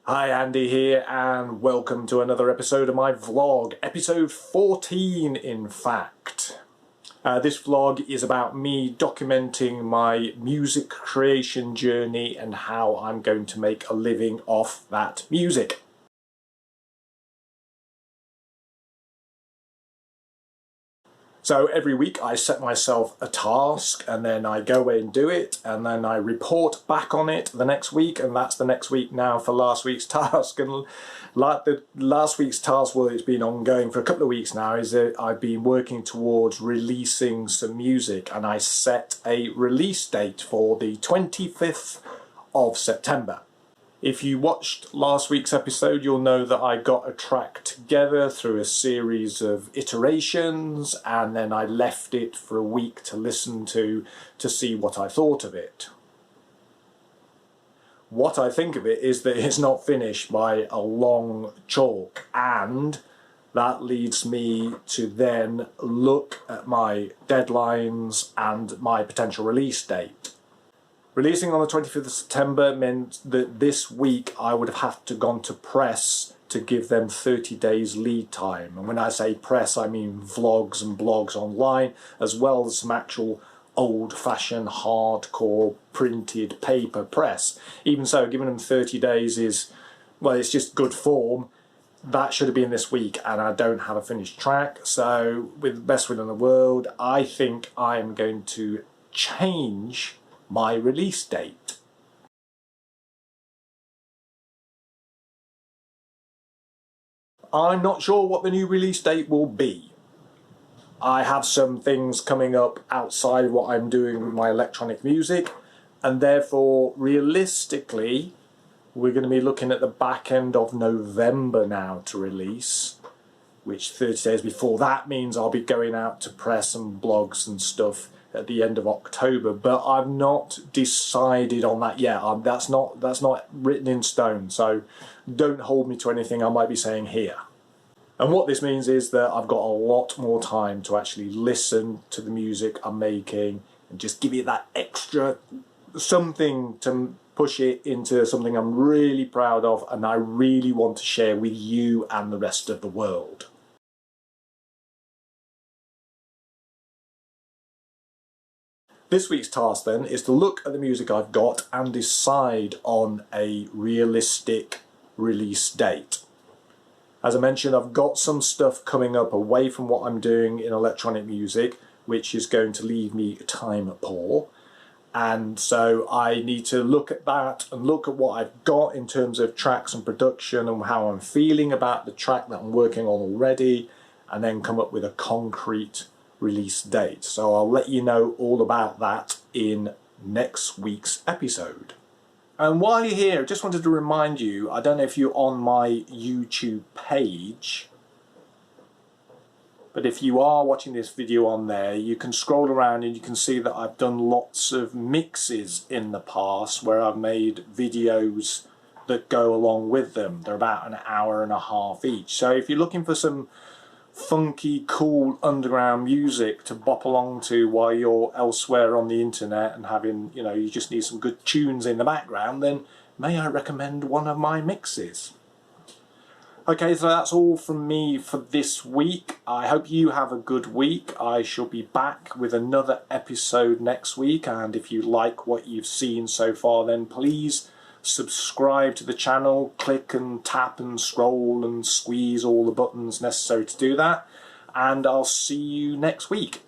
Hi, Andy here, and welcome to another episode of my vlog, episode 14 in fact. This vlog is about me documenting my music creation journey and how I'm going to make a living off that music. So every week I set myself a task and then I go away and do it, and then I report back on it the next week, and that's the next week now for last week's task. And like the last week's task, well, it's been ongoing for a couple of weeks now, is that I've been working towards releasing some music, and I set a release date for the 25th of September. If you watched last week's episode, you'll know that I got a track together through a series of iterations, and then I left it for a week to listen to see what I thought of it. What I think of it is that it's not finished by a long chalk, and that leads me to then look at my deadlines and my potential release date. Releasing on the 25th of September meant that this week I would have had to gone to press to give them 30 days lead time. And when I say press, I mean vlogs and blogs online, as well as some actual old-fashioned hardcore printed paper press. Even so, giving them 30 days is, well, it's just good form. That should have been this week, and I don't have a finished track. So with the best will in the world, I think I'm going to change my release date. I'm not sure what the new release date will be. I have some things coming up outside of what I'm doing with my electronic music, and therefore realistically we're going to be looking at the back end of November now to release, which 30 days before that means I'll be going out to press and blogs and stuff at the end of October, but I've not decided on that yet. That's not written in stone, so don't hold me to anything I might be saying here. And what this means is that I've got a lot more time to actually listen to the music I'm making and just give it that extra something to push it into something I'm really proud of and I really want to share with you and the rest of the world. This week's task then is to look at the music I've got and decide on a realistic release date. As I mentioned, I've got some stuff coming up away from what I'm doing in electronic music, which is going to leave me time poor. And so I need to look at that and look at what I've got in terms of tracks and production and how I'm feeling about the track that I'm working on already, and then come up with a concrete release date. So I'll let you know all about that in next week's episode. And while you're here, I just wanted to remind you, I don't know if you're on my YouTube page, but if you are watching this video on there, you can scroll around and you can see that I've done lots of mixes in the past where I've made videos that go along with them. They're about an hour and a half each. So if you're looking for some funky, cool underground music to bop along to while you're elsewhere on the internet and having, you just need some good tunes in the background, then may I recommend one of my mixes. Okay, so that's all from me for this week. I hope you have a good week. I shall be back with another episode next week, and if you like what you've seen so far, then please subscribe to the channel, click and tap and scroll and squeeze all the buttons necessary to do that, and I'll see you next week.